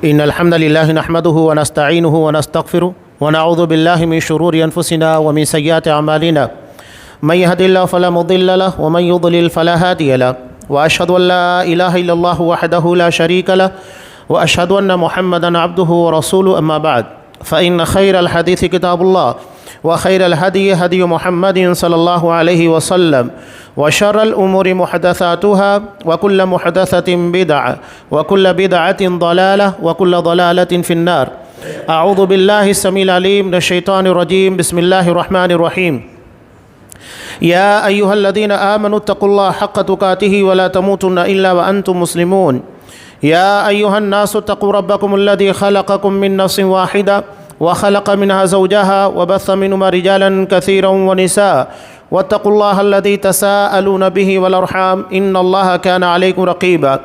إن الحمد لله نحمده ونستعينه ونستغفره ونعوذ بالله من شرور أنفسنا ومن سيئات أعمالنا من يهد الله فلا مضل له ومن يضلل فلا هادي له وأشهد أن لا إله إلا الله وحده لا شريك له وأشهد أن محمدا عبده ورسوله أما بعد فإن خير الحديث كتاب الله وخير الهدي هدي محمد صلى الله عليه وسلم وشر الأمور محدثاتها وكل محدثة بدعة وكل بدعة ضلالة وكل ضلالة في النار. أعوذ بالله السميع العليم من الشيطان الرجيم. بسم الله الرحمن الرحيم. يا أيها الذين آمنوا اتقوا الله حق تقاته ولا تموتن إلا وأنتم مسلمون. يا أيها الناس اتقوا ربكم الذي خلقكم من نفس واحدة وخلق منها زوجها وبث منهما رجالا كثيرا ونساء واتقوا الله الذي تساءلون به والأرحام إن الله كان عليكم رقيبا.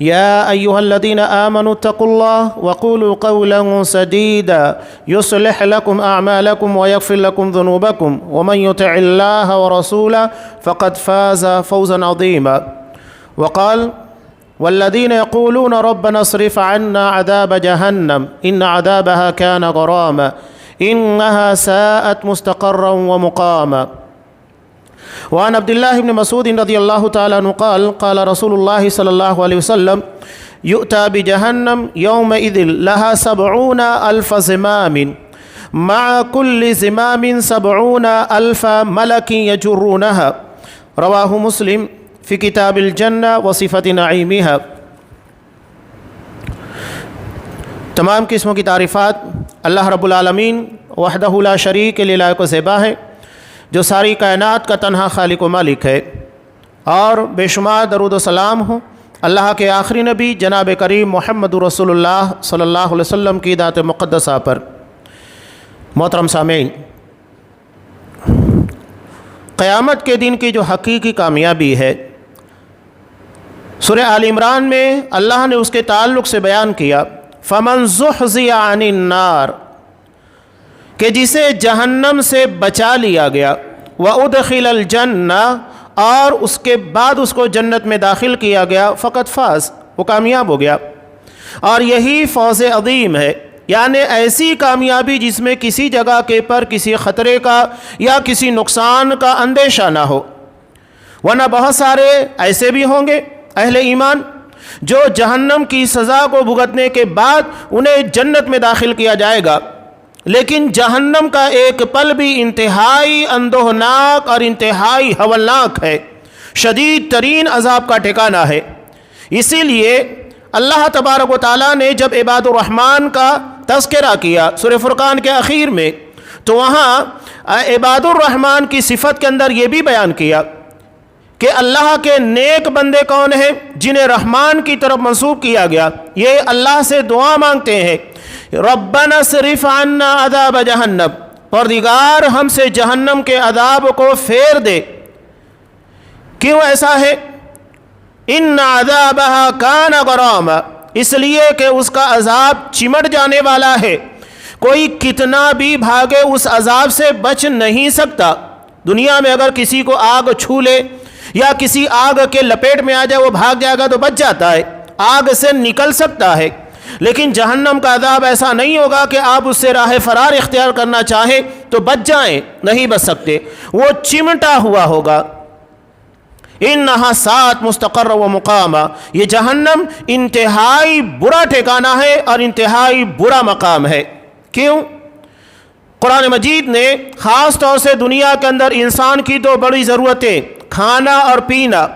يا أيها الذين آمنوا اتقوا الله وقولوا قولا سديدا يصلح لكم أعمالكم ويغفر لكم ذنوبكم ومن يطع الله ورسوله فقد فاز فوزا عظيما. وقال والذين يقولون ربنا اصرف عنا عذاب جهنم إن عذابها كان غراما إنها ساءت مستقرا ومقاما. وعن عبد الله بن مسعود رضي الله تعالى عنه قال قال رسول الله صلى الله عليه وسلم يؤتى بجهنم يومئذ لها 70,000 زمام مع كل زمام 70,000 ملك يجرونها. رواه مسلم فی کتاب الجنہ وصفت نعیمها. تمام قسموں کی تعریفات اللہ رب العالمین وحدہ لا شریک کے لیے لائق و زیبا ہے، جو ساری کائنات کا تنہا خالق و مالک ہے، اور بے شمار درود و سلام ہوں اللہ کے آخری نبی جناب کریم محمد رسول اللہ صلی اللہ علیہ وسلم کی ذات مقدسہ پر. محترم سامعین، قیامت کے دن کی جو حقیقی کامیابی ہے، سورہ آل عمران میں اللہ نے اس کے تعلق سے بیان کیا فَمَنْ زُحْزِحَ عَنِ النَّارِ، کہ جسے جہنم سے بچا لیا گیا، وَأُدْخِلَ الْجَنَّةَ، اور اس کے بعد اس کو جنت میں داخل کیا گیا، فقط فاز، وہ کامیاب ہو گیا. اور یہی فوز عظیم ہے، یعنی ایسی کامیابی جس میں کسی جگہ کے پر کسی خطرے کا یا کسی نقصان کا اندیشہ نہ ہو. ورنہ بہت سارے ایسے بھی ہوں گے اہل ایمان جو جہنم کی سزا کو بھگتنے کے بعد انہیں جنت میں داخل کیا جائے گا، لیکن جہنم کا ایک پل بھی انتہائی اندوہناک اور انتہائی ہولناک ہے، شدید ترین عذاب کا ٹھکانہ ہے. اسی لیے اللہ تبارک و تعالیٰ نے جب عباد الرحمن کا تذکرہ کیا سورہ فرقان کے اخیر میں، تو وہاں عباد الرحمن کی صفت کے اندر یہ بھی بیان کیا کہ اللہ کے نیک بندے کون ہیں جنہیں رحمان کی طرف منسوب کیا گیا. یہ اللہ سے دعا مانگتے ہیں ربنا اصرف عنا عذاب جہنم، پروردگار ہم سے جہنم کے عذاب کو پھیر دے. کیوں ایسا ہے؟ ان عذابها کان غراما، اس لیے کہ اس کا عذاب چمٹ جانے والا ہے، کوئی کتنا بھی بھاگے اس عذاب سے بچ نہیں سکتا. دنیا میں اگر کسی کو آگ چھو لے یا کسی آگ کے لپیٹ میں آ جائے، وہ بھاگ جائے گا تو بچ جاتا ہے، آگ سے نکل سکتا ہے. لیکن جہنم کا عذاب ایسا نہیں ہوگا کہ آپ اس سے راہ فرار اختیار کرنا چاہیں تو بچ جائیں، نہیں بچ سکتے، وہ چمٹا ہوا ہوگا. انہا سات مستقر و مقامہ، یہ جہنم انتہائی برا ٹھکانہ ہے اور انتہائی برا مقام ہے. کیوں؟ قرآن مجید نے خاص طور سے دنیا کے اندر انسان کی دو بڑی ضرورتیں، کھانا اور پینا،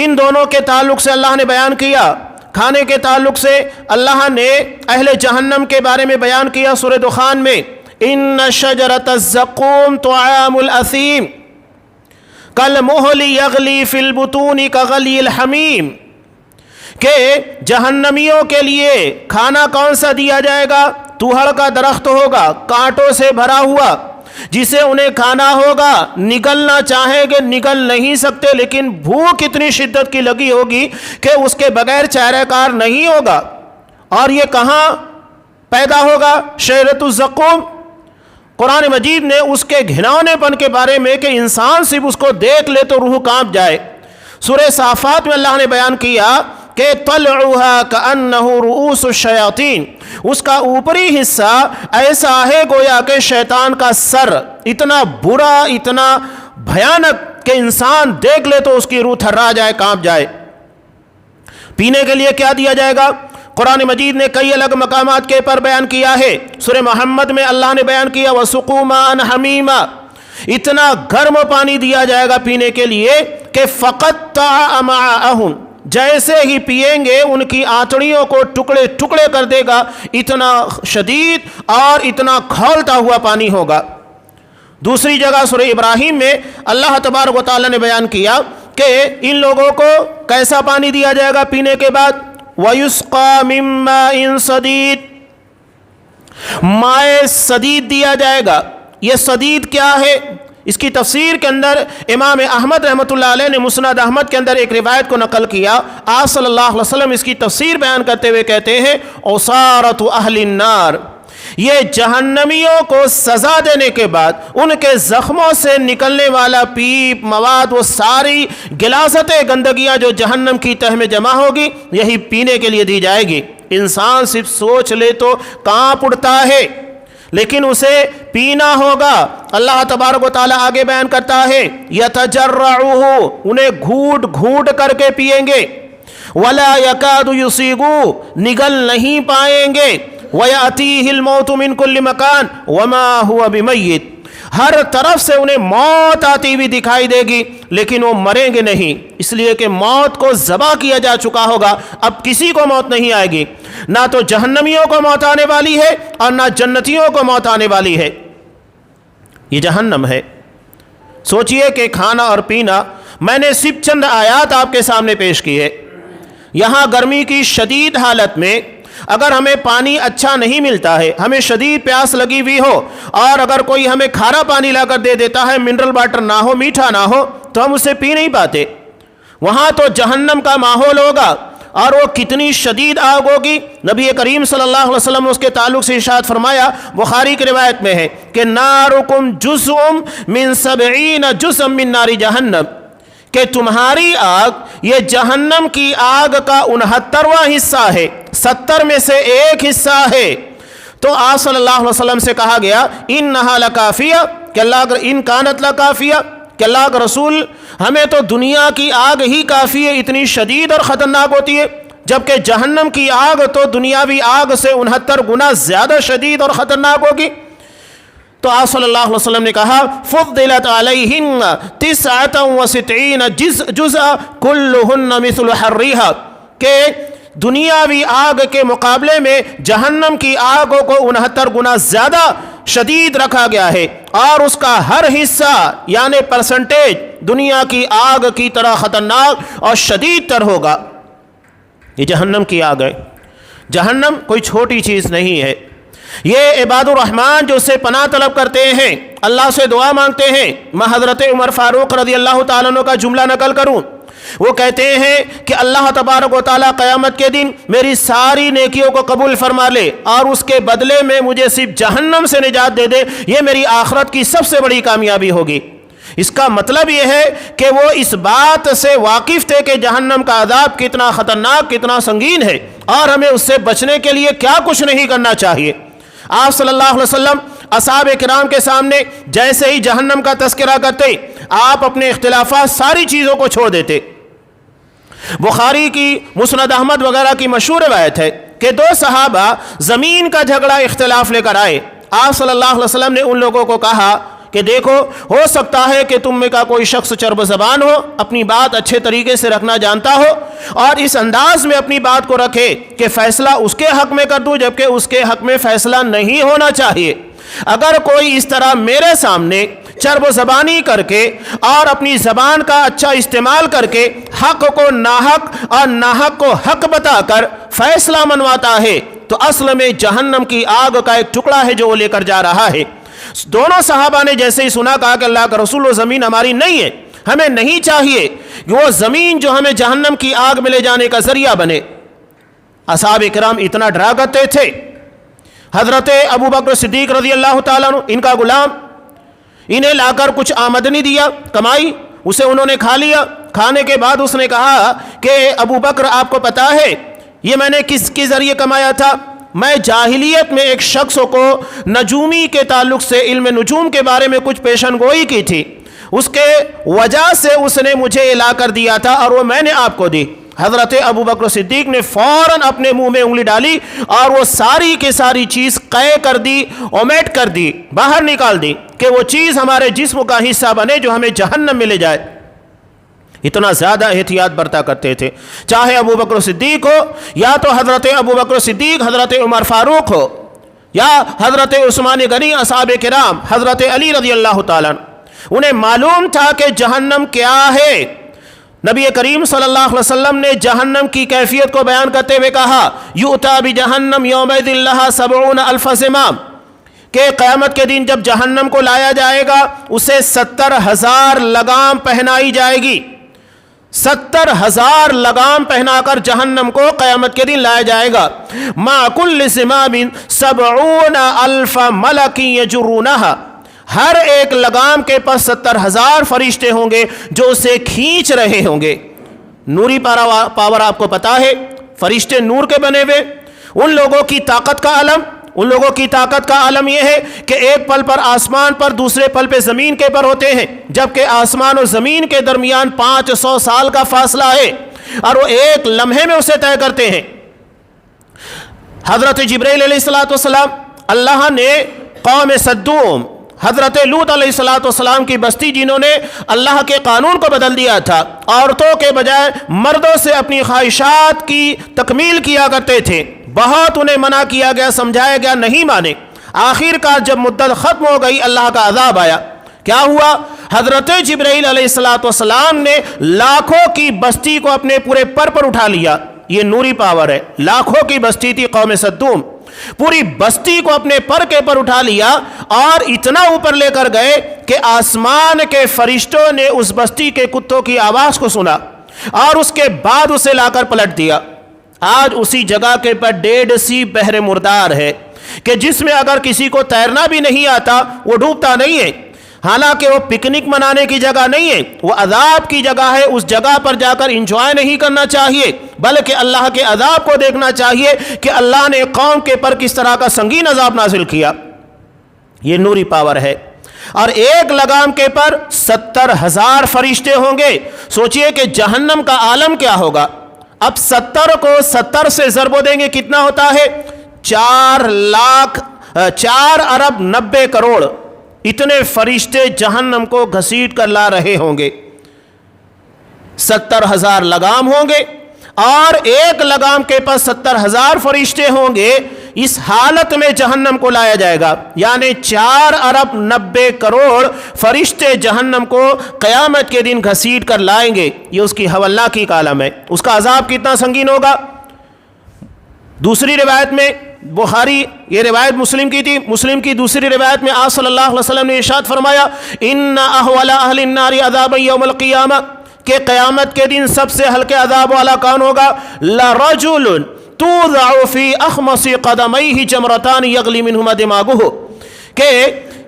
ان دونوں کے تعلق سے اللہ نے بیان کیا. کھانے کے تعلق سے اللہ نے اہل جہنم کے بارے میں بیان کیا سورہ دخان میں ان شجرۃ الزقوم طعام الاثیم کالمہل یغلی فی البطون کغلی الحمیم، کہ جہنمیوں کے لیے کھانا کون سا دیا جائے گا؟ توہڑ کا درخت ہوگا، کانٹوں سے بھرا ہوا، جسے انہیں کھانا ہوگا، نگلنا چاہیں گے نگل نہیں سکتے، لیکن بھوک اتنی شدت کی لگی ہوگی کہ اس کے بغیر چارہ کار نہیں ہوگا. اور یہ کہاں پیدا ہوگا؟ شجرۃ الزقوم. قرآن مجید نے اس کے گھناؤنے پن کے بارے میں کہ انسان صرف اس کو دیکھ لے تو روح کانپ جائے. سورہ صافات میں اللہ نے بیان کیا کہ طلعها کأنہ رؤوس الشیاطین، اس کا اوپری حصہ ایسا ہے گویا کہ شیطان کا سر، اتنا برا، اتنا بھیانک کہ انسان دیکھ لے تو اس کی روح تھرا جائے، کانپ جائے۔ پینے کے لیے کیا دیا جائے گا؟ قرآن مجید نے کئی الگ مقامات کے پر بیان کیا ہے۔ سورہ محمد میں اللہ نے بیان کیا وَسُقُوا مَاءً حَمِيمًا، اتنا گرم پانی دیا جائے گا پینے کے لیے کہ فَقَطَّعَ أَمْعَاءَهُمْ، جیسے ہی پیئیں گے ان کی آنتڑیوں کو ٹکڑے ٹکڑے کر دے گا، اتنا شدید اور اتنا کھولتا ہوا پانی ہوگا۔ دوسری جگہ سورہ ابراہیم میں اللہ تبارک و تعالیٰ نے بیان کیا کہ ان لوگوں کو کیسا پانی دیا جائے گا پینے کے بعد؟ وَيُسْقَى مِن مَّاءٍ صَدِيدٍ، مائع صدید دیا جائے گا۔ یہ صدید کیا ہے؟ اس کی تفسیر کے اندر امام احمد رحمۃ اللہ علیہ نے مسند احمد کے اندر ایک روایت کو نقل کیا۔ آپ صلی اللہ علیہ وسلم اس کی تفسیر بیان کرتے ہوئے کہتے ہیں عصارۃ اہل النار، یہ جہنمیوں کو سزا دینے کے بعد ان کے زخموں سے نکلنے والا پیپ مواد، وہ ساری غلاظتیں، گندگیاں جو جہنم کی تہ میں جمع ہوگی، یہی پینے کے لیے دی جائے گی۔ انسان صرف سوچ لے تو کانپ اٹھتا ہے، لیکن اسے پینا ہوگا۔ اللہ تبارک و تعالیٰ آگے بیان کرتا ہے یتجرعہ، انہیں گھونٹ گھونٹ کر کے پیئیں گے، ولا یکاد یصیغوا، نگل نہیں پائیں گے، وَيَأْتِيهِ الْمَوْتُ مِنْ كُلِّ مَكَانٍ وَمَا هُوَ بِمَيِّتٍ، ہر طرف سے انہیں موت آتی ہوئی دکھائی دے گی لیکن وہ مریں گے نہیں، اس لیے کہ موت کو ذبح کیا جا چکا ہوگا، اب کسی کو موت نہیں آئے گی، نہ تو جہنمیوں کو موت آنے والی ہے اور نہ جنتیوں کو موت آنے والی ہے۔ یہ جہنم ہے۔ سوچئے کہ کھانا اور پینا، میں نے صرف چند آیات آپ کے سامنے پیش کی ہے۔ یہاں گرمی کی شدید حالت میں اگر ہمیں پانی اچھا نہیں ملتا ہے، ہمیں شدید پیاس لگی ہوئی ہو، اور اگر کوئی ہمیں کھارا پانی لا کر دے دیتا ہے، منرل واٹر نہ ہو، میٹھا نہ ہو، تو ہم اسے پی نہیں پاتے۔ وہاں تو جہنم کا ماحول ہوگا، اور وہ کتنی شدید آگ ہوگی۔ نبی کریم صلی اللہ علیہ وسلم نے اس کے تعلق سے ارشاد فرمایا، بخاری کی روایت میں ہے کہ نارکم جزء من 70 جزء من نار جہنم، کہ تمہاری آگ یہ جہنم کی آگ کا 69واں حصہ ہے، 70 میں سے ایک حصہ ہے۔ تو آپ صلی اللہ علیہ وسلم سے کہا گیا انہا لکافیہ، کہ اللہ اگر ان کانت لکافیہ، کہ اللہ کا رسول ہمیں تو دنیا کی آگ ہی کافی ہے، اتنی شدید اور خطرناک ہوتی ہے، جبکہ جہنم کی آگ تو دنیاوی آگ سے 69 گنا زیادہ شدید اور خطرناک ہوگی۔ تو آپ صلی اللہ علیہ وسلم نے کہا فضلت علیہن 69 جزء کلہن مثل حریہا، کہ دنیاوی آگ کے مقابلے میں جہنم کی آگوں کو 69 گنا زیادہ شدید رکھا گیا ہے، اور اس کا ہر حصہ یعنی پرسنٹیج دنیا کی آگ کی طرح خطرناک اور شدید تر ہوگا۔ یہ جہنم کی آگ ہے۔ جہنم کوئی چھوٹی چیز نہیں ہے۔ یہ عباد الرحمن جو اس سے پناہ طلب کرتے ہیں، اللہ سے دعا مانگتے ہیں، میں حضرت عمر فاروق رضی اللہ تعالیٰ عنہ کا جملہ نقل کروں، وہ کہتے ہیں کہ اللہ تبارک و تعالیٰ قیامت کے دن میری ساری نیکیوں کو قبول فرما لے اور اس کے بدلے میں مجھے صرف جہنم سے نجات دے دے، یہ میری آخرت کی سب سے بڑی کامیابی ہوگی۔ اس کا مطلب یہ ہے کہ وہ اس بات سے واقف تھے کہ جہنم کا عذاب کتنا خطرناک، کتنا سنگین ہے، اور ہمیں اس سے بچنے کے لیے کیا کچھ نہیں کرنا چاہیے۔ آپ صلی اللہ علیہ وسلم اصحاب کرام کے سامنے جیسے ہی جہنم کا تذکرہ کرتے، آپ اپنے اختلافات ساری چیزوں کو چھوڑ دیتے۔ بخاری کی، مسند احمد وغیرہ کی مشہور روایت ہے کہ 2 صحابہ زمین کا جھگڑا اختلاف لے کر آئے۔ آپ صلی اللہ علیہ وسلم نے ان لوگوں کو کہا کہ دیکھو، ہو سکتا ہے کہ تم میں کا کوئی شخص چرب زبان ہو، اپنی بات اچھے طریقے سے رکھنا جانتا ہو، اور اس انداز میں اپنی بات کو رکھے کہ فیصلہ اس کے حق میں کر دوں جبکہ اس کے حق میں فیصلہ نہیں ہونا چاہیے۔ اگر کوئی اس طرح میرے سامنے چرب و زبانی کر کے اور اپنی زبان کا اچھا استعمال کر کے حق کو ناحق اور ناحق کو حق بتا کر فیصلہ منواتا ہے، تو اصل میں جہنم کی آگ کا ایک ٹکڑا ہے جو وہ لے کر جا رہا ہے۔ دونوں صحابہ نے جیسے ہی سنا کہا کہ اللہ کا رسول، وہ زمین ہماری نہیں ہے، ہمیں نہیں چاہیے کہ وہ زمین جو ہمیں جہنم کی آگ میں لے جانے کا ذریعہ بنے۔ اصحاب کرام اتنا ڈرا کرتے تھے۔ حضرت ابو بکر صدیق رضی اللہ تعالیٰ عنہ، ان کا غلام، انہیں لا کر کچھ آمدنی دیا، کمائی، اسے انہوں نے کھا لیا، کھانے کے بعد اس نے کہا کہ ابو بکر آپ کو پتا ہے یہ میں نے کس کے ذریعے کمایا تھا؟ میں جاہلیت میں ایک شخص کو نجومی کے تعلق سے علم نجوم کے بارے میں کچھ پیشن گوئی کی تھی، اس کے وجہ سے اس نے مجھے لا کر دیا تھا اور وہ میں نے آپ کو دی۔ حضرت ابو بکر صدیق نے فوراً اپنے منہ میں انگلی ڈالی اور وہ ساری کی ساری چیز قے کر دی، اومیٹ کر دی، باہر نکال دی کہ وہ چیز ہمارے جسم کا حصہ بنے جو ہمیں جہنم میں لے جائے۔ اتنا زیادہ احتیاط برتا کرتے تھے، چاہے ابو بکر صدیق ہو یا تو حضرت ابو بکر صدیق، حضرت عمر فاروق ہو یا حضرت عثمان غنی، اصحاب کرام، حضرت علی رضی اللہ تعالیٰ عنہ، انہیں معلوم تھا کہ جہنم کیا ہے۔ نبی کریم صلی اللہ علیہ وسلم نے جہنم کی کیفیت کو بیان کرتے ہوئے کہا یؤتی بجہنم یومئذ لہا 70,000 زمام، کہ قیامت کے دن جب جہنم کو لایا جائے گا اسے 70,000 لگام پہنائی جائے گی۔ 70,000 لگام پہنا کر جہنم کو قیامت کے دن لایا جائے گا۔ ما کل زمام 70,000 ملک یجرونہا، ہر ایک لگام کے پاس 70,000 فرشتے ہوں گے جو اسے کھینچ رہے ہوں گے۔ نوری پاور آپ کو پتا ہے، فرشتے نور کے بنے ہوئے، ان لوگوں کی طاقت کا علم، ان لوگوں کی طاقت کا عالم یہ ہے کہ ایک پل پر آسمان پر، دوسرے پل پہ زمین کے پر ہوتے ہیں، جبکہ آسمان اور زمین کے درمیان 500 سال کا فاصلہ ہے اور وہ ایک لمحے میں اسے طے کرتے ہیں۔ حضرت جبرائیل علیہ السلام، اللہ نے قوم صدوم، حضرت لوط علیہ السلام کی بستی جنہوں نے اللہ کے قانون کو بدل دیا تھا، عورتوں کے بجائے مردوں سے اپنی خواہشات کی تکمیل کیا کرتے تھے، بہت انہیں منع کیا گیا، سمجھایا گیا، نہیں مانے۔ آخر کار جب مدت ختم ہو گئی اللہ کا عذاب آیا۔ کیا ہوا؟ حضرت جبرائیل علیہ السلام نے لاکھوں کی بستی کو اپنے پورے پر اٹھا لیا۔ یہ نوری پاور ہے۔ لاکھوں کی بستی تھی قوم صدوم، پوری بستی کو اپنے پر کے پر اٹھا لیا اور اتنا اوپر لے کر گئے کہ آسمان کے فرشتوں نے اس بستی کے کتوں کی آواز کو سنا اور اس کے بعد اسے لا کر پلٹ دیا۔ آج اسی جگہ کے پر 1.5 سی بحر مردار ہے کہ جس میں اگر کسی کو تیرنا بھی نہیں آتا وہ ڈوبتا نہیں ہے۔ حالانکہ وہ پکنک منانے کی جگہ نہیں ہے، وہ عذاب کی جگہ ہے۔ اس جگہ پر جا کر انجوائے نہیں کرنا چاہیے بلکہ اللہ کے عذاب کو دیکھنا چاہیے کہ اللہ نے قوم کے پر کس طرح کا سنگین عذاب نازل کیا۔ یہ نوری پاور ہے۔ اور ایک لگام کے پر 70,000 فرشتے ہوں گے۔ سوچئے کہ جہنم کا عالم کیا ہوگا۔ اب 70 کو 70 سے ضرب دیں گے کتنا ہوتا ہے؟ 4 ارب 90 کروڑ۔ اتنے فرشتے جہنم کو گھسیٹ کر لا رہے ہوں گے۔ 70,000 لگام ہوں گے اور ایک لگام کے پاس 70,000 فرشتے ہوں گے۔ اس حالت میں جہنم کو لایا جائے گا، یعنی 4 ارب 90 کروڑ فرشتے جہنم کو قیامت کے دن گھسیٹ کر لائیں گے۔ یہ اس کی ہولناکی کا عالم ہے۔ اس کا عذاب کتنا سنگین ہوگا۔ دوسری روایت میں، بخاری یہ روایت مسلم کی تھی، مسلم کی دوسری روایت میں آپ صلی اللہ علیہ وسلم نے ارشاد فرمایا ان احول اہل النار عذابا یوم القیامہ، کہ قیامت کے دن سب سے ہلکے عذاب والا کون ہوگا؟ لرجل توضع فی اخمص قدمیہ جمرتان یغلی منہما دماغہ، کہ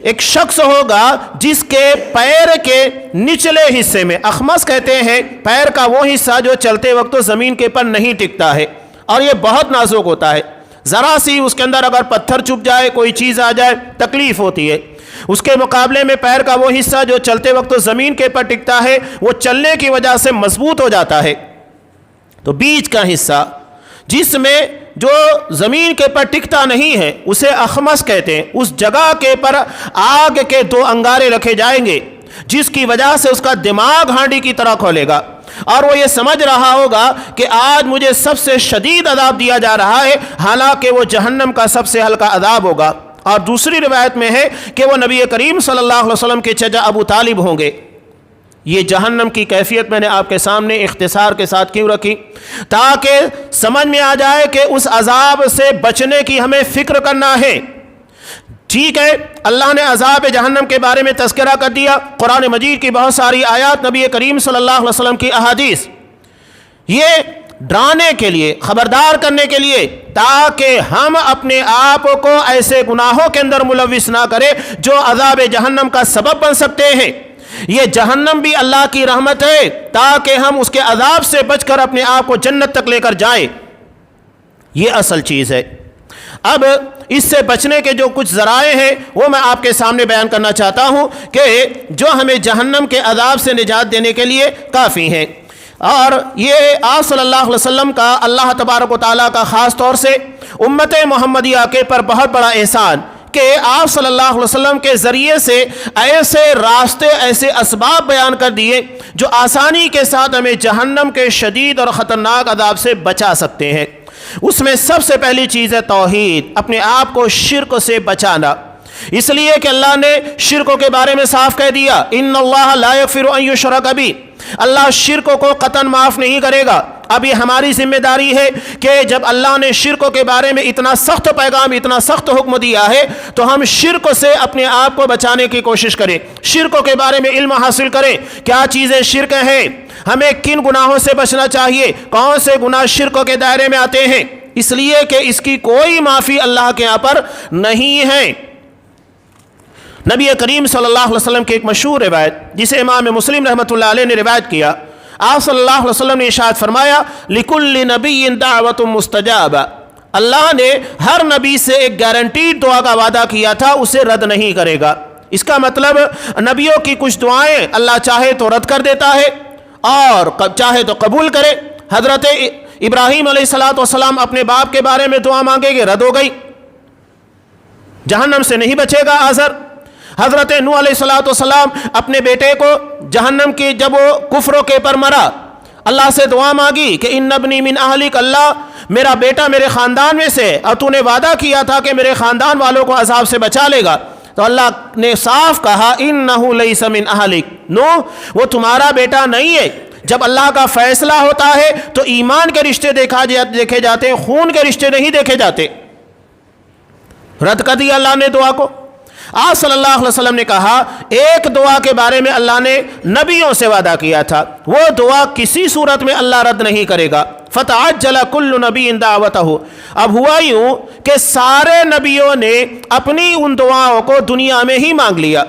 ایک شخص ہوگا جس کے پیر کے نچلے حصے میں، اخمص کہتے ہیں پیر کا وہ حصہ جو چلتے وقت تو زمین کے پر نہیں ٹکتا ہے اور یہ بہت نازک ہوتا ہے، ذرا سی اس کے اندر اگر پتھر چھپ جائے، کوئی چیز آ جائے تکلیف ہوتی ہے۔ اس کے مقابلے میں پیر کا وہ حصہ جو چلتے وقت تو زمین کے پر ٹکتا ہے وہ چلنے کی وجہ سے مضبوط ہو جاتا ہے۔ تو بیچ کا حصہ جس میں جو زمین کے پر ٹکتا نہیں ہے اسے اخمص کہتے ہیں۔ اس جگہ کے پر آگ کے 2 انگارے رکھے جائیں گے جس کی وجہ سے اس کا دماغ ہانڈی کی طرح کھولے گا اور وہ یہ سمجھ رہا ہوگا کہ آج مجھے سب سے شدید عذاب دیا جا رہا ہے، حالانکہ وہ جہنم کا سب سے ہلکا عذاب ہوگا۔ اور دوسری روایت میں ہے کہ وہ نبی کریم صلی اللہ علیہ وسلم کے چچا ابو طالب ہوں گے۔ یہ جہنم کی کیفیت میں نے آپ کے سامنے اختصار کے ساتھ کیوں رکھی؟ تاکہ سمجھ میں آ جائے کہ اس عذاب سے بچنے کی ہمیں فکر کرنا ہے۔ ٹھیک ہے، اللہ نے عذاب جہنم کے بارے میں تذکرہ کر دیا، قرآن مجید کی بہت ساری آیات، نبی کریم صلی اللہ علیہ وسلم کی احادیث، یہ ڈرانے کے لیے، خبردار کرنے کے لیے، تاکہ ہم اپنے آپ کو ایسے گناہوں کے اندر ملوث نہ کریں جو عذاب جہنم کا سبب بن سکتے ہیں۔ یہ جہنم بھی اللہ کی رحمت ہے تاکہ ہم اس کے عذاب سے بچ کر اپنے آپ کو جنت تک لے کر جائیں. یہ اصل چیز ہے. اب اس سے بچنے کے جو کچھ ذرائع ہیں وہ میں آپ کے سامنے بیان کرنا چاہتا ہوں کہ جو ہمیں جہنم کے عذاب سے نجات دینے کے لیے کافی ہیں. اور یہ آپ صلی اللہ علیہ وسلم کا اللہ تبارک و تعالیٰ کا خاص طور سے امت محمدیہ کے پر بہت بڑا احسان کہ آپ صلی اللہ علیہ وسلم کے ذریعے سے ایسے راستے، ایسے اسباب بیان کر دیے جو آسانی کے ساتھ ہمیں جہنم کے شدید اور خطرناک عذاب سے بچا سکتے ہیں. اس میں سب سے پہلی چیز ہے توحید، اپنے آپ کو شرک سے بچانا. اس لیے کہ اللہ نے شرک کے بارے میں صاف کہہ دیا، ان اللہ لا یغفر ان یشرک بہ، اللہ شرک کو قطعاً معاف نہیں کرے گا. اب یہ ہماری ذمہ داری ہے کہ جب اللہ نے شرک کے بارے میں اتنا سخت پیغام، اتنا سخت حکم دیا ہے تو ہم شرک سے اپنے آپ کو بچانے کی کوشش کریں، شرک کے بارے میں علم حاصل کریں. کیا چیزیں شرک ہیں، ہمیں کن گناہوں سے بچنا چاہیے، کون سے گناہ شرک کے دائرے میں آتے ہیں، اس لیے کہ اس کی کوئی معافی اللہ کے یہاں پر نہیں ہے. نبی کریم صلی اللہ علیہ وسلم کی ایک مشہور روایت جسے امام مسلم رحمۃ اللہ علیہ نے روایت کیا، آپ صلی اللہ علیہ وسلم نے ارشاد فرمایا لِكُلِّ نَبِيٍّ دَعْوَةٌ مُسْتَجَابَةٌ، اللہ نے ہر نبی سے ایک گارنٹیڈ دعا کا وعدہ کیا تھا، اسے رد نہیں کرے گا. اس کا مطلب نبیوں کی کچھ دعائیں اللہ چاہے تو رد کر دیتا ہے اور چاہے تو قبول کرے. حضرت ابراہیم علیہ السلام اپنے باپ کے بارے میں دعا مانگے گے، رد ہو گئی، جہنم سے نہیں بچے گا آزر. حضرت نوح علیہ السلام اپنے بیٹے کو جہنم کی جب وہ کفروں کے پر مرا، اللہ سے دعا مانگی کہ ان ابنی من اہلک، اللہ میرا بیٹا میرے خاندان میں سے، اور تو نے وعدہ کیا تھا کہ میرے خاندان والوں کو عذاب سے بچا لے گا. تو اللہ نے صاف کہا انہ لیس من اہلک، نوح وہ تمہارا بیٹا نہیں ہے. جب اللہ کا فیصلہ ہوتا ہے تو ایمان کے رشتے دیکھے جاتے ہیں، خون کے رشتے نہیں دیکھے جاتے. رد کر دیا اللہ نے دعا کو. آپ صلی اللہ علیہ وسلم نے کہا ایک دعا کے بارے میں اللہ نے نبیوں سے وعدہ کیا تھا، وہ دعا کسی صورت میں اللہ رد نہیں کرے گا. فتعجل کل نبی دعوتہ، اب ہوا یوں کہ سارے نبیوں نے اپنی ان دعاؤں کو دنیا میں ہی مانگ لیا،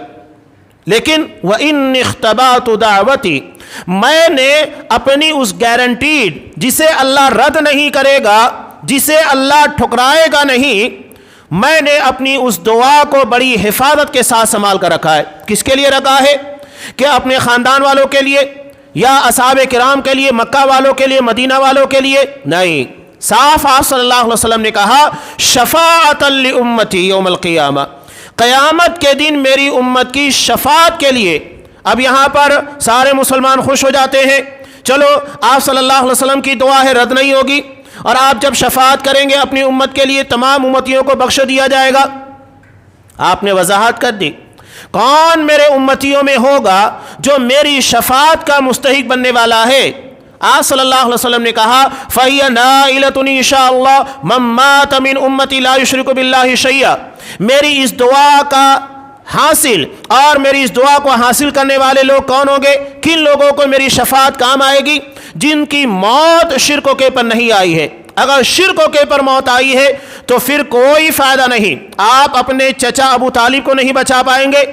لیکن وَإِنِّ اخْتَبَأْتُ دَعْوَتِي، میں نے اپنی اس گارنٹیڈ جسے اللہ رد نہیں کرے گا، جسے اللہ ٹھکرائے گا نہیں، میں نے اپنی اس دعا کو بڑی حفاظت کے ساتھ سنبھال کر رکھا ہے. کس کے لیے رکھا ہے؟ کہ اپنے خاندان والوں کے لیے یا اصحاب کرام کے لیے، مکہ والوں کے لیے، مدینہ والوں کے لیے نہیں. صاف آپ صلی اللہ علیہ وسلم نے کہا شفاعۃ لامتی یوم القیامہ، قیامت کے دن میری امت کی شفاعت کے لیے. اب یہاں پر سارے مسلمان خوش ہو جاتے ہیں، چلو آپ صلی اللہ علیہ وسلم کی دعا ہے رد نہیں ہوگی، اور آپ جب شفاعت کریں گے اپنی امت کے لیے تمام امتیوں کو بخش دیا جائے گا. آپ نے وضاحت کر دی کون میرے امتیوں میں ہوگا جو میری شفاعت کا مستحق بننے والا ہے. آپ صلی اللہ علیہ وسلم نے کہا فَهِيَ نَائِلَةٌ إِنْ شَاءَ اللَّهُ مَن مَّاتَ مِنْ أُمَّتِي لَا يُشْرِكُ بِاللَّهِ شَيْئًا، میری اس دعا کا حاصل اور میری اس دعا کو حاصل کرنے والے لوگ کون ہوں گے؟ کن لوگوں کو میری شفاعت کام آئے گی؟ جن کی موت شرکوں کے پر نہیں آئی ہے. اگر شرکوں کے پر موت آئی ہے تو پھر کوئی فائدہ نہیں. آپ اپنے چچا ابو طالب کو نہیں بچا پائیں گے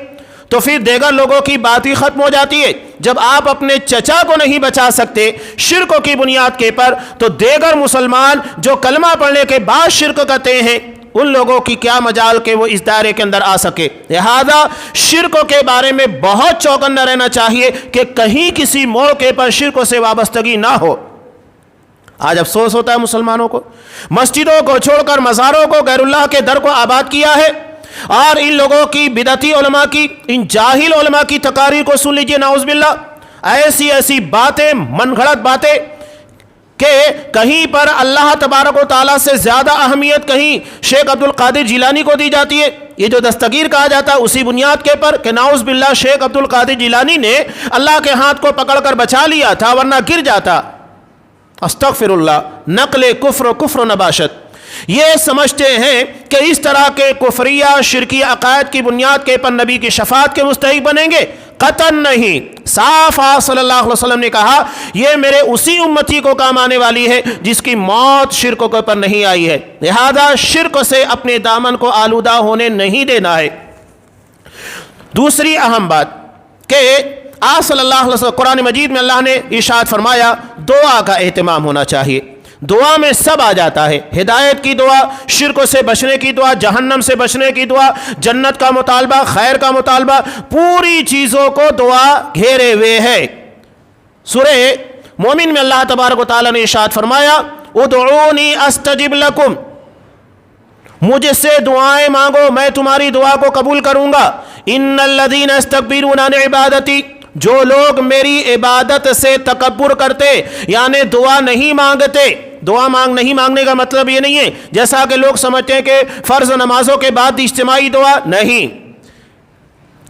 تو پھر دیگر لوگوں کی بات ہی ختم ہو جاتی ہے. جب آپ اپنے چچا کو نہیں بچا سکتے شرکوں کی بنیاد کے پر، تو دیگر مسلمان جو کلمہ پڑھنے کے بعد شرک کرتے ہیں ان لوگوں کی کیا مجال کہ وہ اس دائرے کے اندر آ سکے. لہذا شرکوں کے بارے میں بہت چوکنا رہنا چاہیے کہ کہیں کسی موقع پر شرکوں سے وابستگی نہ ہو. آج افسوس ہوتا ہے مسلمانوں کو، مسجدوں کو چھوڑ کر مزاروں کو، غیر اللہ کے در کو آباد کیا ہے، اور ان لوگوں کی بدعتی علماء کی، ان جاہل علماء کی تقاریر کو سن لیجئے، نعوذ باللہ، ایسی ایسی باتیں، من گھڑت باتیں کہ کہیں پر اللہ تبارک و تعالیٰ سے زیادہ اہمیت کہیں شیخ عبد القادر جیلانی کو دی جاتی ہے. یہ جو دستگیر کہا جاتا ہے اسی بنیاد کے پر کہ نعوذ باللہ شیخ عبد القادر جیلانی نے اللہ کے ہاتھ کو پکڑ کر بچا لیا تھا ورنہ گر جاتا. استغفر اللہ، نقل کفر و نباشت. یہ سمجھتے ہیں کہ اس طرح کے کفریہ شرکی عقائد کی بنیاد کے پر نبی کی شفاعت کے مستحق بنیں گے. قطعاً نہیں. صاف آپ صلی اللہ علیہ وسلم نے کہا یہ میرے اسی امتی کو کام آنے والی ہے جس کی موت شرکوں کے پر نہیں آئی ہے. لہذا شرک سے اپنے دامن کو آلودہ ہونے نہیں دینا ہے. دوسری اہم بات کہ آپ صلی اللہ علیہ وسلم قرآن مجید میں اللہ نے ارشاد فرمایا دعا کا اہتمام ہونا چاہیے. دعا میں سب آ جاتا ہے، ہدایت کی دعا، شرک سے بچنے کی دعا، جہنم سے بچنے کی دعا، جنت کا مطالبہ، خیر کا مطالبہ، پوری چیزوں کو دعا گھیرے ہوئے ہے. سورہ مومن میں اللہ تبارک و تعالیٰ نے ارشاد فرمایا ادعونی استجب لکم، مجھ سے دعائیں مانگو میں تمہاری دعا کو قبول کروں گا. ان الذین یستکبرون عن عبادتی، جو لوگ میری عبادت سے تکبر کرتے یعنی دعا نہیں مانگتے. دعا نہیں مانگنے کا مطلب یہ نہیں ہے جیسا کہ لوگ سمجھتے ہیں کہ فرض نمازوں کے بعد اجتماعی دعا نہیں.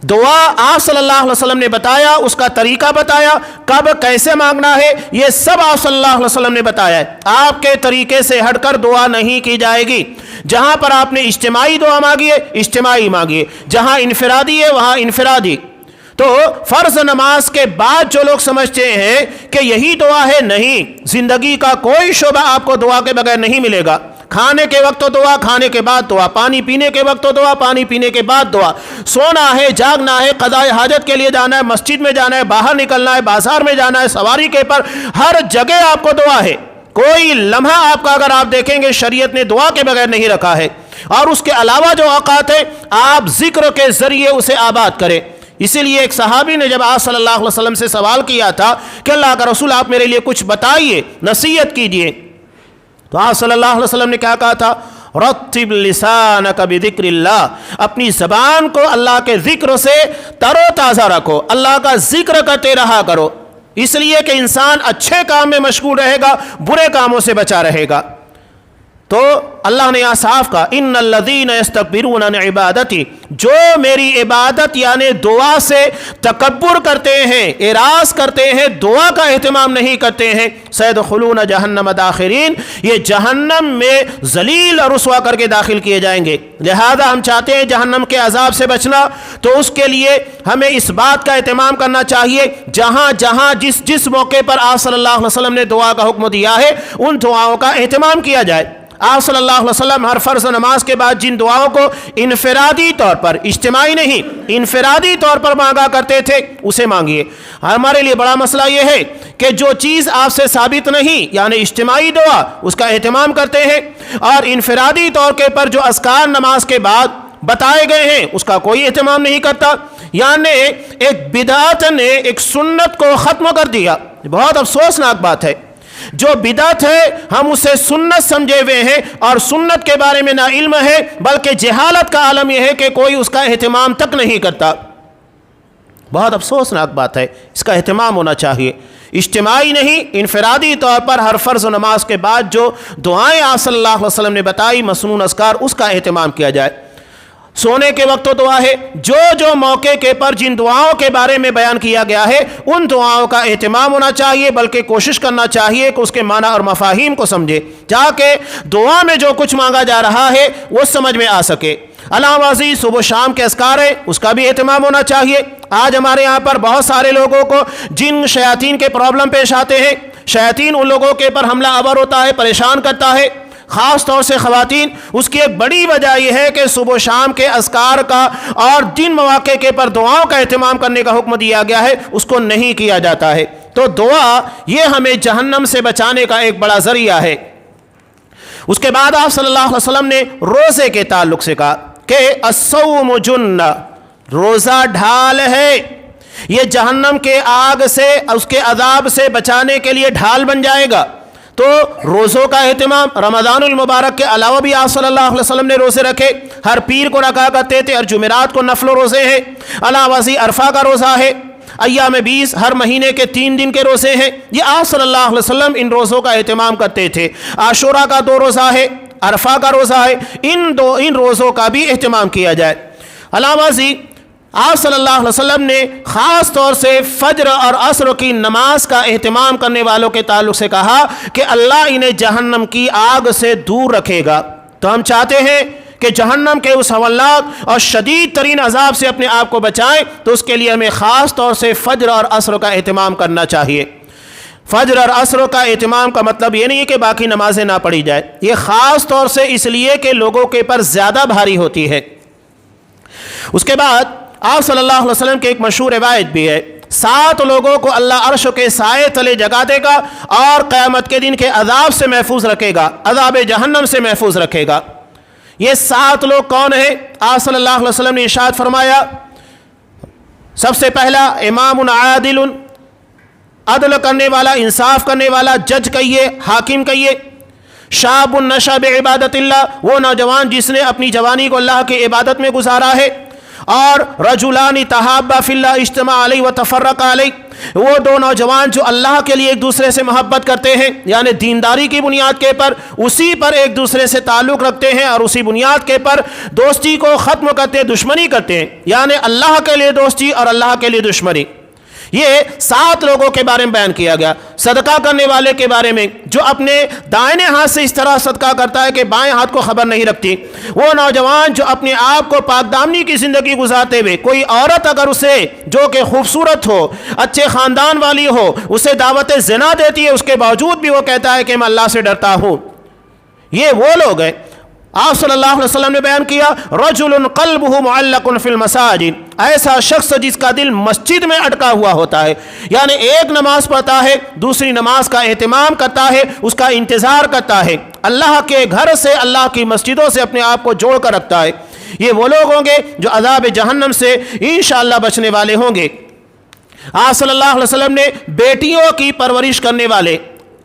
دعا آپ صلی اللہ علیہ وسلم نے بتایا، اس کا طریقہ بتایا، کب کیسے مانگنا ہے یہ سب آپ صلی اللہ علیہ وسلم نے بتایا ہے. آپ کے طریقے سے ہٹ کر دعا نہیں کی جائے گی. جہاں پر آپ نے اجتماعی دعا مانگی ہے اجتماعی مانگیے، جہاں انفرادی ہے وہاں انفرادی. تو فرض نماز کے بعد جو لوگ سمجھتے ہیں کہ یہی دعا ہے، نہیں، زندگی کا کوئی شعبہ آپ کو دعا کے بغیر نہیں ملے گا. کھانے کے وقت تو دعا، کھانے کے بعد دعا، پانی پینے کے وقت تو دعا، پانی پینے کے بعد دعا، سونا ہے، جاگنا ہے، قضاء حاجت کے لیے جانا ہے، مسجد میں جانا ہے، باہر نکلنا ہے، بازار میں جانا ہے، سواری کے پر، ہر جگہ آپ کو دعا ہے. کوئی لمحہ آپ کا اگر آپ دیکھیں گے شریعت نے دعا کے بغیر نہیں رکھا ہے. اور اس کے علاوہ جو اوقات ہیں آپ ذکر کے ذریعے اسے آباد کریں. اسی لیے ایک صحابی نے جب آپ صلی اللہ علیہ وسلم سے سوال کیا تھا کہ اللہ کا رسول آپ میرے لیے کچھ بتائیے، نصیحت کیجئے، تو آپ صلی اللہ علیہ وسلم نے کیا کہا تھا؟ رتب لسانک بذکر اللہ، اپنی زبان کو اللہ کے ذکر سے تر و تازہ رکھو، اللہ کا ذکر کرتے رہا کرو. اس لیے کہ انسان اچھے کام میں مشغول رہے گا، برے کاموں سے بچا رہے گا. تو اللہ نے یہاں صاف کہا ان الذین یستکبرون عن عبادتی، جو میری عبادت یعنی دعا سے تکبر کرتے ہیں، اعراض کرتے ہیں، دعا کا اہتمام نہیں کرتے ہیں، سیدخلون جہنم داخرین، یہ جہنم میں ذلیل اور رسوا کر کے داخل کیے جائیں گے. لہذا ہم چاہتے ہیں جہنم کے عذاب سے بچنا، تو اس کے لیے ہمیں اس بات کا اہتمام کرنا چاہیے جہاں جہاں جس موقع پر آپ صلی اللہ علیہ وسلم نے دعا کا حکم دیا ہے ان دعاؤں کا اہتمام کیا جائے. آپ صلی اللہ علیہ وسلم ہر فرض نماز کے بعد جن دعاؤں کو انفرادی طور پر، اجتماعی نہیں، انفرادی طور پر مانگا کرتے تھے اسے مانگیے. ہمارے لیے بڑا مسئلہ یہ ہے کہ جو چیز آپ سے ثابت نہیں یعنی اجتماعی دعا اس کا اہتمام کرتے ہیں، اور انفرادی طور کے پر جو اذکار نماز کے بعد بتائے گئے ہیں اس کا کوئی اہتمام نہیں کرتا. یعنی ایک بدعت نے ایک سنت کو ختم کر دیا. بہت افسوسناک بات ہے. جو بدعت ہے ہم اسے سنت سمجھے ہوئے ہیں اور سنت کے بارے میں نہ علم ہے بلکہ جہالت کا عالم یہ ہے کہ کوئی اس کا اہتمام تک نہیں کرتا. بہت افسوسناک بات ہے. اس کا اہتمام ہونا چاہیے، اجتماعی نہیں، انفرادی طور پر ہر فرض و نماز کے بعد جو دعائیں آپ صلی اللہ علیہ وسلم نے بتائی مسنون اذکار اس کا اہتمام کیا جائے. سونے کے وقت تو دعا ہے، جو موقع کے پر جن دعاؤں کے بارے میں بیان کیا گیا ہے ان دعاؤں کا اہتمام ہونا چاہیے، بلکہ کوشش کرنا چاہیے کہ اس کے معنی اور مفاہیم کو سمجھے تاکہ دعا میں جو کچھ مانگا جا رہا ہے وہ سمجھ میں آ سکے. علاوہ ازیں صبح شام کے اذکار ہے اس کا بھی اہتمام ہونا چاہیے. آج ہمارے یہاں پر بہت سارے لوگوں کو جن شیاطین کے پرابلم پیش آتے ہیں، شیاطین ان لوگوں کے پر حملہ آور ہوتا ہے، پریشان کرتا ہے، خاص طور سے خواتین. اس کی ایک بڑی وجہ یہ ہے کہ صبح و شام کے اذکار کا اور دن مواقع کے پر دعاؤں کا اہتمام کرنے کا حکم دیا گیا ہے اس کو نہیں کیا جاتا ہے. تو دعا یہ ہمیں جہنم سے بچانے کا ایک بڑا ذریعہ ہے. اس کے بعد آپ صلی اللہ علیہ وسلم نے روزے کے تعلق سے کہا کہ الصوم جنہ، روزہ ڈھال ہے، یہ جہنم کے آگ سے اس کے عذاب سے بچانے کے لیے ڈھال بن جائے گا. تو روزوں کا اہتمام، رمضان المبارک کے علاوہ بھی آپ صلی اللہ علیہ وسلم نے روزے رکھے، ہر پیر کو رکھا کرتے تھے، ہر جمعرات کو نفل و روزے ہیں. علاوہ ازیں عرفہ کا روزہ ہے، ایام 20 ہر مہینے کے 3 دن کے روزے ہیں. یہ آپ صلی اللہ علیہ وسلم ان روزوں کا اہتمام کرتے تھے. عاشورہ کا 2 روزہ ہے، عرفہ کا روزہ ہے، ان روزوں کا بھی اہتمام کیا جائے. علاوہ ازیں آپ صلی اللہ علیہ وسلم نے خاص طور سے فجر اور عصر کی نماز کا اہتمام کرنے والوں کے تعلق سے کہا کہ اللہ انہیں جہنم کی آگ سے دور رکھے گا. تو ہم چاہتے ہیں کہ جہنم کے اس ہولناک اور شدید ترین عذاب سے اپنے آپ کو بچائیں، تو اس کے لیے ہمیں خاص طور سے فجر اور عصر کا اہتمام کرنا چاہیے. فجر اور عصر کا اہتمام کا مطلب یہ نہیں ہے کہ باقی نمازیں نہ پڑھی جائے، یہ خاص طور سے اس لیے کہ لوگوں کے پر زیادہ بھاری ہوتی ہے. اس کے بعد آپ صلی اللہ علیہ وسلم کی ایک مشہور روایت بھی ہے، 7 لوگوں کو اللہ عرش کے سائے تلے جگا دے گا اور قیامت کے دن کے عذاب سے محفوظ رکھے گا، عذاب جہنم سے محفوظ رکھے گا۔ یہ 7 لوگ کون ہیں؟ آپ صلی اللہ علیہ وسلم نے ارشاد فرمایا، سب سے پہلا امام عادل، عدل کرنے والا، انصاف کرنے والا، جج کہیے، حاکم کہیے۔ شاب نشأ بعبادت اللہ، وہ نوجوان جس نے اپنی جوانی کو اللہ کی عبادت میں گزارا ہے۔ اور رجلان تحابا فی اللہ اجتمع علیہ وتفرقا علیہ، وہ 2 نوجوان جو اللہ کے لیے ایک دوسرے سے محبت کرتے ہیں، یعنی دینداری کی بنیاد کے پر اسی پر ایک دوسرے سے تعلق رکھتے ہیں اور اسی بنیاد کے پر دوستی کو ختم کرتے ہیں، دشمنی کرتے ہیں، یعنی اللہ کے لیے دوستی اور اللہ کے لیے دشمنی۔ یہ 7 لوگوں کے بارے میں بیان کیا گیا۔ صدقہ کرنے والے کے بارے میں جو اپنے دائیں ہاتھ سے اس طرح صدقہ کرتا ہے کہ بائیں ہاتھ کو خبر نہیں رکھتی۔ وہ نوجوان جو اپنے آپ کو پاک دامنی کی زندگی گزارتے ہوئے کوئی عورت اگر اسے جو کہ خوبصورت ہو، اچھے خاندان والی ہو، اسے دعوت زنا دیتی ہے، اس کے باوجود بھی وہ کہتا ہے کہ میں اللہ سے ڈرتا ہوں۔ یہ وہ لوگ ہیں۔ آپ صلی اللہ علیہ وسلم نے بیان کیا، رجل قلبہ معلق فی المساجد، ایسا شخص جس کا دل مسجد میں اٹکا ہوا ہوتا ہے، یعنی ایک نماز پڑھتا ہے، دوسری نماز کا اہتمام کرتا ہے، اس کا انتظار کرتا ہے، اللہ کے گھر سے، اللہ کی مسجدوں سے اپنے آپ کو جوڑ کر رکھتا ہے۔ یہ وہ لوگ ہوں گے جو عذاب جہنم سے انشاءاللہ بچنے والے ہوں گے۔ آپ صلی اللہ علیہ وسلم نے بیٹیوں کی پرورش کرنے والے،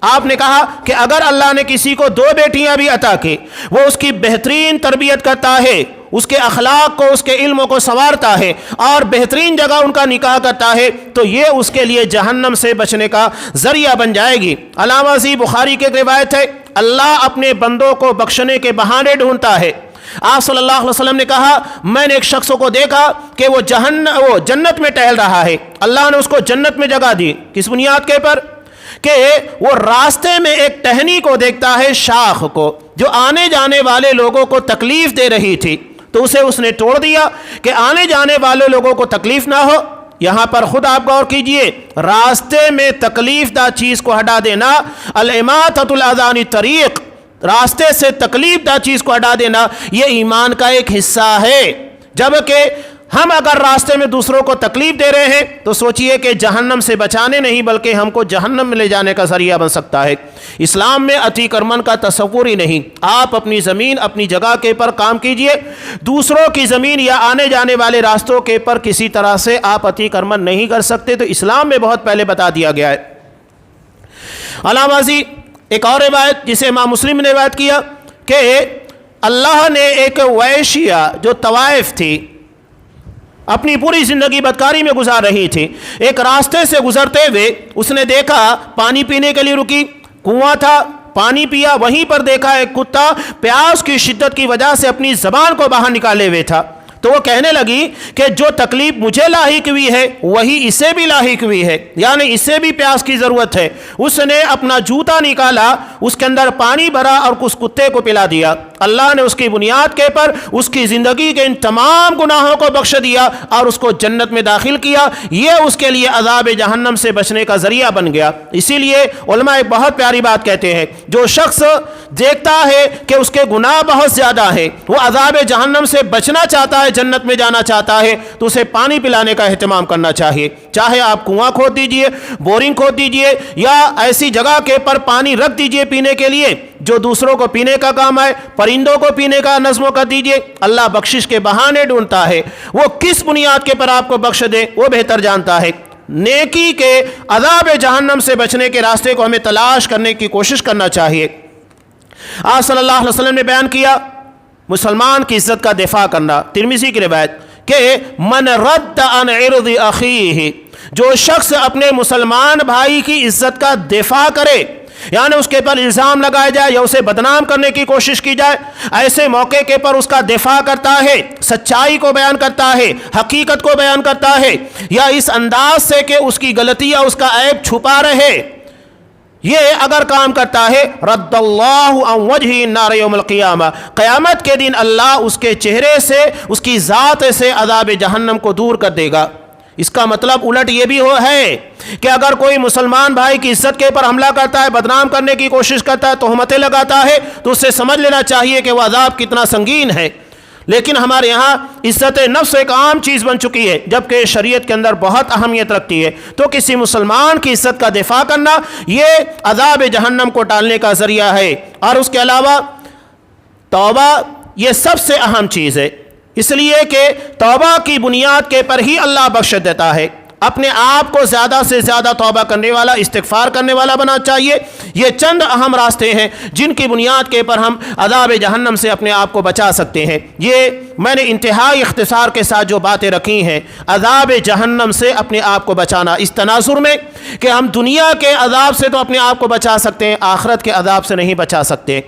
آپ نے کہا کہ اگر اللہ نے کسی کو 2 بیٹیاں بھی عطا کی، وہ اس کی بہترین تربیت کرتا ہے، اس کے اخلاق کو، اس کے علم کو سنوارتا ہے اور بہترین جگہ ان کا نکاح کرتا ہے، تو یہ اس کے لیے جہنم سے بچنے کا ذریعہ بن جائے گی۔ علامہ بخاری کی روایت ہے، اللہ اپنے بندوں کو بخشنے کے بہانے ڈھونڈتا ہے۔ آپ صلی اللہ علیہ وسلم نے کہا، میں نے ایک شخص کو دیکھا کہ وہ جنت میں ٹہل رہا ہے، اللہ نے اس کو جنت میں جگہ دی، کس بنیاد کے پر؟ کہ وہ راستے میں ایک ٹہنی کو دیکھتا ہے، شاخ کو، جو آنے جانے والے لوگوں کو تکلیف دے رہی تھی، تو اسے اس نے توڑ دیا کہ آنے جانے والے لوگوں کو تکلیف نہ ہو۔ یہاں پر خود آپ غور کیجئے، راستے میں تکلیف دہ چیز کو ہٹا دینا، الاماطۃ الاذی عن الطریق، راستے سے تکلیف دہ چیز کو ہٹا دینا، یہ ایمان کا ایک حصہ ہے۔ جبکہ ہم اگر راستے میں دوسروں کو تکلیف دے رہے ہیں تو سوچئے کہ جہنم سے بچانے نہیں بلکہ ہم کو جہنم میں لے جانے کا ذریعہ بن سکتا ہے۔ اسلام میں عتی کرمن کا تصور ہی نہیں۔ آپ اپنی زمین، اپنی جگہ کے پر کام کیجئے، دوسروں کی زمین یا آنے جانے والے راستوں کے پر کسی طرح سے آپ عتی کرمن نہیں کر سکتے، تو اسلام میں بہت پہلے بتا دیا گیا ہے۔ علامہ ایک اور روایت جسے امام مسلم نے روایت کیا کہ اللہ نے ایک ویشیہ جو طوائف تھی، اپنی پوری زندگی بدکاری میں گزار رہی تھی، ایک راستے سے گزرتے ہوئے اس نے دیکھا، پانی پینے کے لیے رکی، کنواں تھا، پانی پیا، وہیں پر دیکھا ایک کتا پیاس کی شدت کی وجہ سے اپنی زبان کو باہر نکالے ہوئے تھا۔ تو وہ کہنے لگی کہ جو تکلیف مجھے لاحق ہوئی ہے وہی اسے بھی لاحق ہوئی ہے، یعنی اسے بھی پیاس کی ضرورت ہے۔ اس نے اپنا جوتا نکالا، اس کے اندر پانی بھرا اور اس کتے کو پلا دیا۔ اللہ نے اس کی بنیاد کے پر اس کی زندگی کے ان تمام گناہوں کو بخش دیا اور اس کو جنت میں داخل کیا۔ یہ اس کے لیے عذاب جہنم سے بچنے کا ذریعہ بن گیا۔ اسی لیے علماء ایک بہت پیاری بات کہتے ہیں، جو شخص دیکھتا ہے کہ اس کے گناہ بہت زیادہ ہیں، وہ عذاب جہنم سے بچنا چاہتا ہے، جنت میں جانا چاہتا ہے، تو اسے پانی پلانے کا اہتمام کرنا چاہیے۔ چاہے آپ کنواں کھود دیجئے، بورنگ کھود دیجئے، یا ایسی جگہ کے پر پانی رکھ دیجئے پینے کے لیے جو دوسروں کو پینے کا کام آئے، پرندوں کو پینے کا نظم کر دیجئے۔ اللہ بخشش کے بہانے ڈھونڈتا ہے، وہ کس بنیاد کے پر آپ کو بخش دے وہ بہتر جانتا ہے۔ نیکی کے عذاب جہنم سے بچنے کے راستے کو ہمیں تلاش کرنے کی کوشش کرنا چاہیے۔ آپ صلی اللہ علیہ وسلم نے بیان کیا مسلمان کی عزت کا دفاع کرنا، ترمذی کی روایت کہ من رد عن عرض اخیہ، جو شخص اپنے مسلمان بھائی کی عزت کا دفاع کرے، یعنی اس کے پر الزام لگایا جائے یا اسے بدنام کرنے کی کوشش کی جائے، ایسے موقع کے پر اس کا دفاع کرتا ہے، سچائی کو بیان کرتا ہے، حقیقت کو بیان کرتا ہے، یا اس انداز سے کہ اس کی غلطی یا اس کا عیب چھپا رہے، یہ اگر کام کرتا ہے رد اللہ عن وجہ النار یوم القیامہ، قیامت کے دن اللہ اس کے چہرے سے، اس کی ذات سے عذاب جہنم کو دور کر دے گا۔ اس کا مطلب الٹ یہ بھی ہے کہ اگر کوئی مسلمان بھائی کی عزت کے پر حملہ کرتا ہے، بدنام کرنے کی کوشش کرتا ہے، تہمتیں لگاتا ہے، تو اسے سمجھ لینا چاہیے کہ وہ عذاب کتنا سنگین ہے۔ لیکن ہمارے یہاں عزت نفس ایک عام چیز بن چکی ہے، جبکہ شریعت کے اندر بہت اہمیت رکھتی ہے۔ تو کسی مسلمان کی عزت کا دفاع کرنا یہ عذاب جہنم کو ٹالنے کا ذریعہ ہے۔ اور اس کے علاوہ توبہ یہ سب سے اہم چیز ہے، اس لیے کہ توبہ کی بنیاد کے پر ہی اللہ بخش دیتا ہے۔ اپنے آپ کو زیادہ سے زیادہ توبہ کرنے والا، استغفار کرنے والا بنا چاہیے۔ یہ چند اہم راستے ہیں جن کی بنیاد کے پر ہم عذاب جہنم سے اپنے آپ کو بچا سکتے ہیں۔ یہ میں نے انتہائی اختصار کے ساتھ جو باتیں رکھی ہیں عذاب جہنم سے اپنے آپ کو بچانا، اس تناظر میں کہ ہم دنیا کے عذاب سے تو اپنے آپ کو بچا سکتے ہیں، آخرت کے عذاب سے نہیں بچا سکتے۔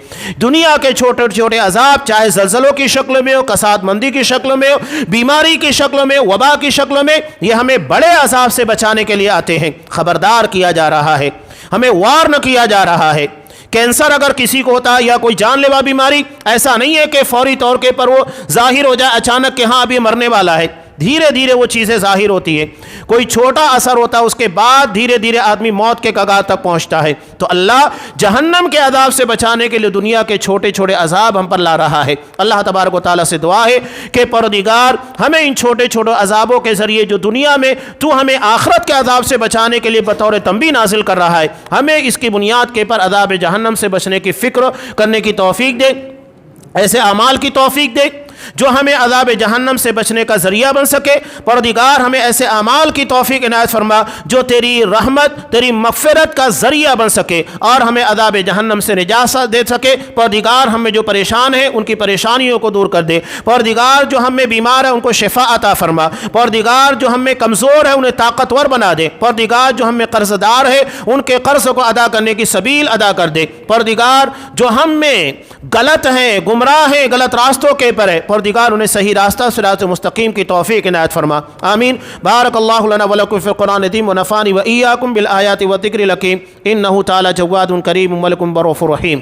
دنیا کے چھوٹے چھوٹے عذاب، چاہے زلزلوں کی شکل میں ہو، کساد مندی کی شکل میں ہو، بیماری کی شکل میں، وبا کی شکل میں، یہ ہمیں بڑے عذاب سے بچانے کے لیے آتے ہیں۔ خبردار کیا جا رہا ہے، ہمیں وارن کیا جا رہا ہے۔ کینسر اگر کسی کو ہوتا ہے یا کوئی جان لیوا بیماری، ایسا نہیں ہے کہ فوری طور کے پر وہ ظاہر ہو جائے اچانک کہ ہاں اب یہ مرنے والا ہے، دھیرے دھیرے وہ چیزیں ظاہر ہوتی ہیں۔ کوئی چھوٹا اثر ہوتا ہے، اس کے بعد دھیرے دھیرے آدمی موت کے کگار تک پہنچتا ہے۔ تو اللہ جہنم کے عذاب سے بچانے کے لیے دنیا کے چھوٹے چھوٹے عذاب ہم پر لا رہا ہے۔ اللہ تبارک و تعالیٰ سے دعا ہے کہ پروردگار ہمیں ان چھوٹے چھوٹے عذابوں کے ذریعے جو دنیا میں تو ہمیں آخرت کے عذاب سے بچانے کے لیے بطور تنبیہ نازل کر رہا ہے، ہمیں اس کی بنیاد کے پر عذاب جہنم سے بچنے کی فکر کرنے کی توفیق دے، ایسے اعمال کی توفیق دے جو ہمیں عذاب جہنم سے بچنے کا ذریعہ بن سکے۔ پروردگار ہمیں ایسے اعمال کی توفیق عنایت فرما جو تیری رحمت، تیری مغفرت کا ذریعہ بن سکے اور ہمیں عذاب جہنم سے نجات دے سکے۔ پروردگار ہم میں جو پریشان ہیں ان کی پریشانیوں کو دور کر دے۔ پروردگار جو ہم میں بیمار ہیں ان کو شفا عطا فرما۔ پروردگار جو ہم میں کمزور ہے انہیں طاقتور بنا دے۔ پروردگار جو ہم میں قرض دار ہے ان کے قرض کو ادا کرنے کی سبیل ادا کر دے۔ پروردگار جو ہم میں غلط ہیں، گمراہ ہیں، غلط راستوں کے پر ہے، پروردگار انہیں صحیح راستہ صراط مستقیم کی توفیق عنایت فرما۔ آمین۔ بارک اللہ لنا ولکم فی القرآن العظیم ونفعنی وإیاکم بالآیات والذکر الحکیم، انہ تعالی جواد کریم ملک بروف رحیم۔